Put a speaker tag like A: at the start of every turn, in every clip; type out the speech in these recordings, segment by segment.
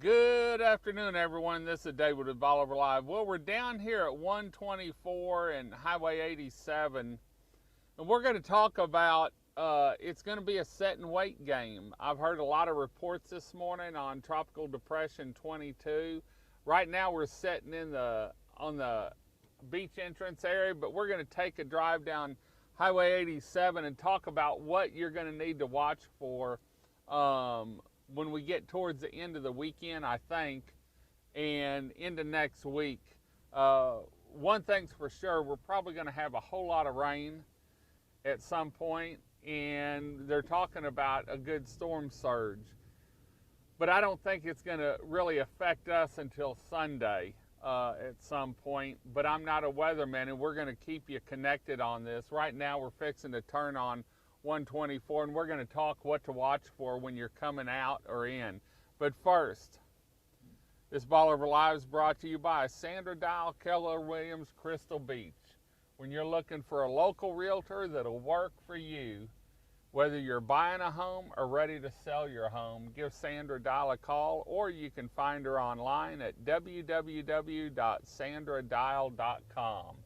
A: Good afternoon, everyone. This is David with Bolivar Live. Well, we're down here at 124 and Highway 87, and we're going to talk about it's going to be a set and wait game. I've heard a lot of reports this morning on Tropical Depression 22. Right now, we're sitting on the beach entrance area, but we're going to take a drive down Highway 87 and talk about what you're going to need to watch for when we get towards the end of the weekend, I think, and into next week. One thing's for sure, we're probably going to have a whole lot of rain at some point, and they're talking about a good storm surge. But I don't think it's going to really affect us until Sunday at some point. But I'm not a weatherman, and we're going to keep you connected on this. Right now, we're fixing to turn on 124, and we're going to talk what to watch for when you're coming out or in. But first, this Bolivar Live is brought to you by Sandra Dial, Keller Williams, Crystal Beach. When you're looking for a local realtor that'll work for you, whether you're buying a home or ready to sell your home, give Sandra Dial a call, or you can find her online at www.sandradial.com.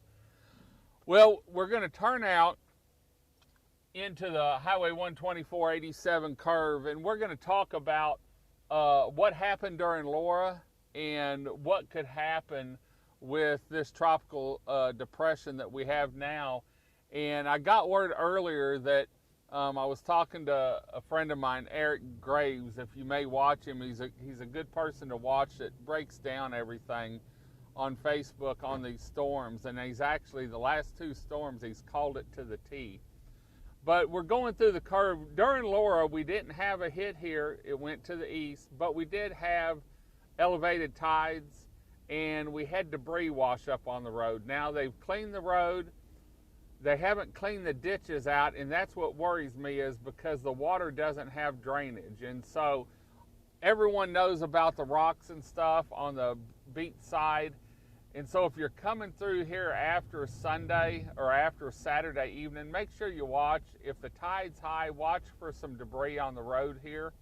A: Well, we're going to turn out into the Highway 124-87 curve, and we're going to talk about what happened during Laura and what could happen with this tropical depression that we have now. And I got word earlier that I was talking to a friend of mine, Eric Graves. If you may watch him, he's a good person to watch that breaks down everything on Facebook on these storms. And he's actually, the last two storms, he's called it to the T. But we're going through the curve. During Laura, we didn't have a hit here. It went to the east, but we did have elevated tides, and we had debris wash up on the road. Now they've cleaned the road. They haven't cleaned the ditches out, and that's what worries me, is because the water doesn't have drainage. And so everyone knows about the rocks and stuff on the beach side. And so if you're coming through here after Sunday or after Saturday evening, make sure you watch. If the tide's high, watch for some debris on the road here.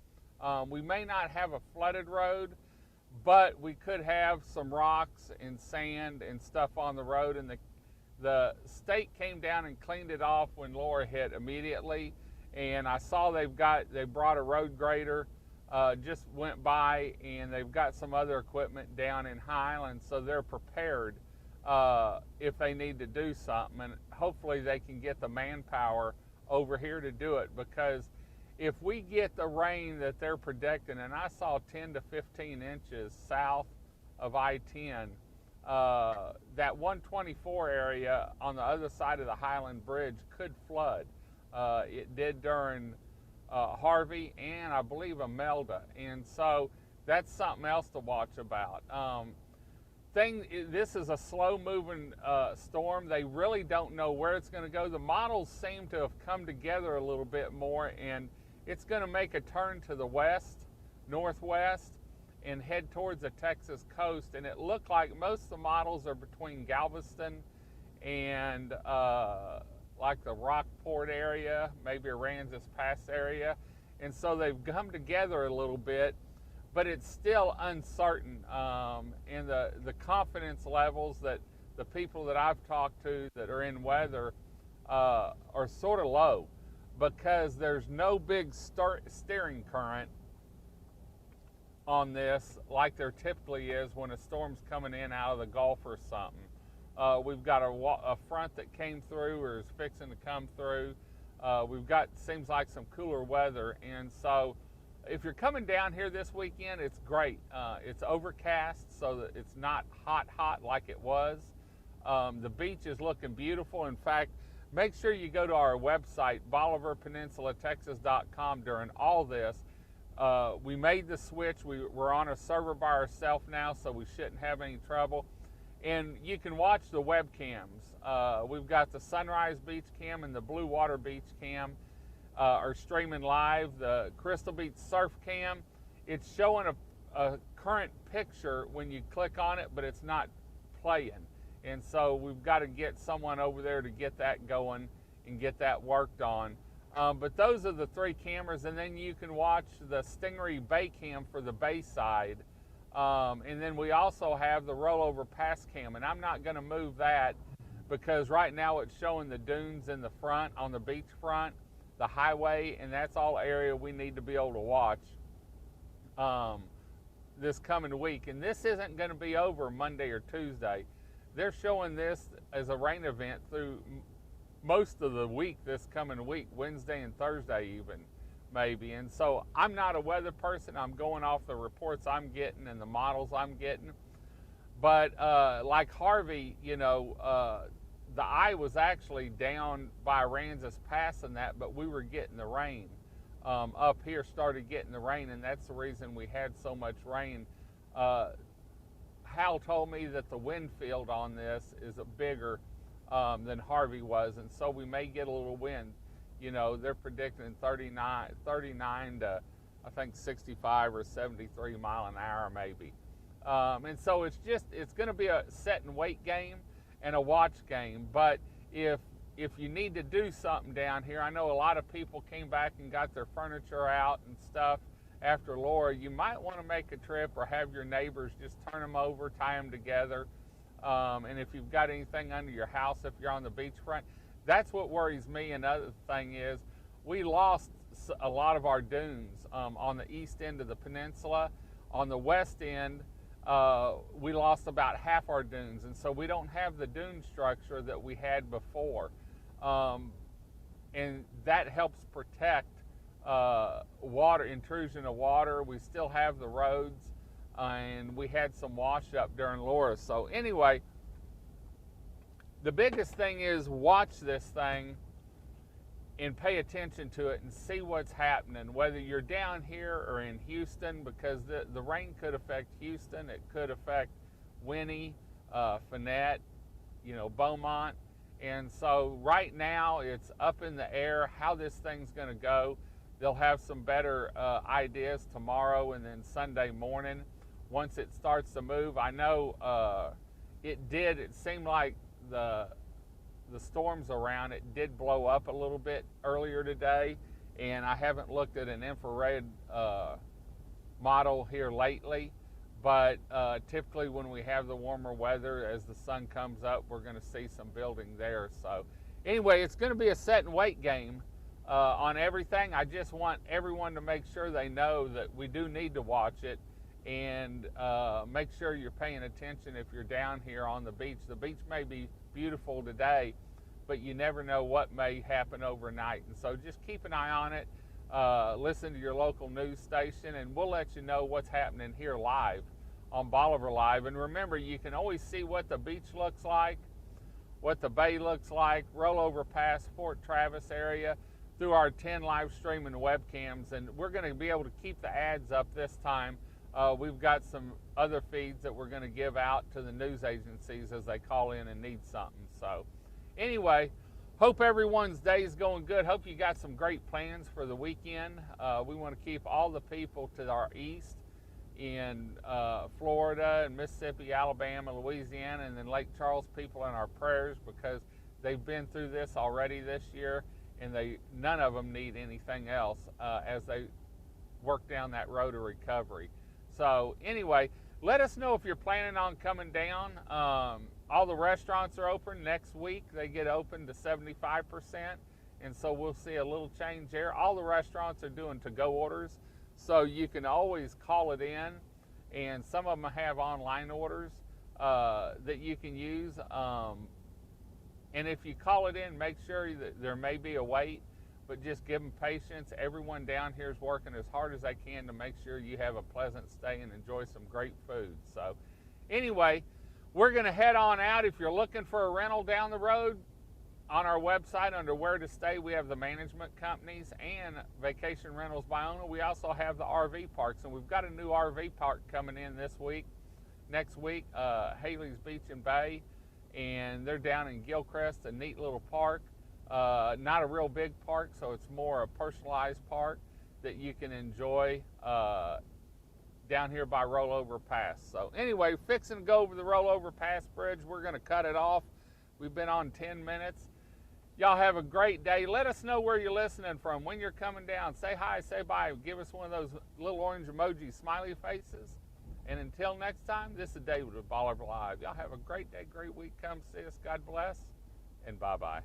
A: We may not have a flooded road, but we could have some rocks and sand and stuff on the road. And the state came down and cleaned it off when Laura hit immediately. And I saw they brought a road grader. Just went by, and they've got some other equipment down in Highland, so they're prepared if they need to do something, and hopefully they can get the manpower over here to do it, because if we get the rain that they're predicting, and I saw 10 to 15 inches south of I-10, that 124 area on the other side of the Highland Bridge could flood. It did during Harvey and I believe Imelda, and so that's something else to watch about. This is a slow-moving storm. They really don't know where it's going to go. The models seem to have come together a little bit more, and it's going to make a turn to the west, northwest, and head towards the Texas coast. And it looked like most of the models are between Galveston and like the Rockport area, maybe Aransas Pass area. And so they've come together a little bit, but it's still uncertain. And the confidence levels that the people that I've talked to that are in weather are sort of low, because there's no big steering current on this like there typically is when a storm's coming in out of the Gulf or something. We've got a front that came through or is fixing to come through. We've got, seems like, some cooler weather. And so if you're coming down here this weekend, it's great. It's overcast, so that it's not hot like it was. The beach is looking beautiful. In fact, make sure you go to our website, BolivarPeninsulaTexas.com, during all this. We made the switch. We're on a server by ourselves now, so we shouldn't have any trouble. And you can watch the webcams. We've got the Sunrise Beach Cam and the Blue Water Beach Cam are streaming live. The Crystal Beach Surf Cam, it's showing a current picture when you click on it, but it's not playing. And so we've got to get someone over there to get that going and get that worked on. But those are the three cameras, and then you can watch the Stingray Bay Cam for the bay side And then we also have the rollover pass cam, and I'm not going to move that because right now it's showing the dunes in the front, on the beach front, the highway, and that's all area we need to be able to watch this coming week. And this isn't going to be over Monday or Tuesday. They're showing this as a rain event through most of the week, this coming week, Wednesday and Thursday even, maybe. And so I'm not a weather person. I'm going off the reports I'm getting and the models I'm getting. But like Harvey, you know, the eye was actually down by Aransas Pass and that, but we were getting the rain. Up here started getting the rain, and that's the reason we had so much rain. Hal told me that the wind field on this is bigger than Harvey was, and so we may get a little wind. You know, they're predicting 39 to, I think, 65 or 73 mile an hour maybe. And so it's going to be a set and wait game and a watch game. But if you need to do something down here, I know a lot of people came back and got their furniture out and stuff after Laura. You might want to make a trip or have your neighbors just turn them over, tie them together. And if you've got anything under your house, if you're on the beachfront, that's what worries me. Another thing is we lost a lot of our dunes on the east end of the peninsula. On the west end, we lost about half our dunes, and so we don't have the dune structure that we had before. And that helps protect water, intrusion of water. We still have the roads, and we had some wash up during Laura. So anyway, the biggest thing is watch this thing and pay attention to it and see what's happening, whether you're down here or in Houston, because the rain could affect Houston. It could affect Winnie, Fannett, you know, Beaumont. And so right now it's up in the air how this thing's going to go. They'll have some better ideas tomorrow and then Sunday morning once it starts to move. I know it seemed like the storms around it did blow up a little bit earlier today, and I haven't looked at an infrared model here lately, but typically when we have the warmer weather, as the sun comes up, we're going to see some building there. So anyway, it's going to be a set and wait game on everything. I just want everyone to make sure they know that we do need to watch it, and make sure you're paying attention if you're down here on the beach. The beach may be beautiful today, but you never know what may happen overnight. And so just keep an eye on it. Listen to your local news station, and we'll let you know what's happening here live on Bolivar Live. And remember, you can always see what the beach looks like, what the bay looks like, rollover past Fort Travis area through our 10 live streaming webcams. And we're going to be able to keep the ads up this time. We've got some other feeds that we're going to give out to the news agencies as they call in and need something. So anyway, hope everyone's day is going good. Hope you got some great plans for the weekend. We want to keep all the people to our east in Florida and Mississippi, Alabama, Louisiana, and then Lake Charles people in our prayers, because they've been through this already this year, and none of them need anything else as they work down that road of recovery. So anyway, let us know if you're planning on coming down. All the restaurants are open next week. They get open to 75%, and so we'll see a little change there. All the restaurants are doing to-go orders, so you can always call it in, and some of them have online orders that you can use. And if you call it in, make sure that there may be a wait, but just give them patience. Everyone down here is working as hard as they can to make sure you have a pleasant stay and enjoy some great food. So anyway, we're going to head on out. If you're looking for a rental down the road, on our website under where to stay, we have the management companies and vacation rentals by owner. We also have the RV parks, and we've got a new RV park coming in next week, Haley's Beach and Bay, and they're down in Gilcrest, a neat little park. Not a real big park, so it's more a personalized park that you can enjoy down here by Rollover Pass. So anyway, fixing to go over the Rollover Pass Bridge. We're going to cut it off. We've been on 10 minutes. Y'all have a great day. Let us know where you're listening from. When you're coming down, say hi, say bye. Give us one of those little orange emoji smiley faces. And until next time, this is David with Bolivar Live. Y'all have a great day, great week. Come see us. God bless, and bye-bye.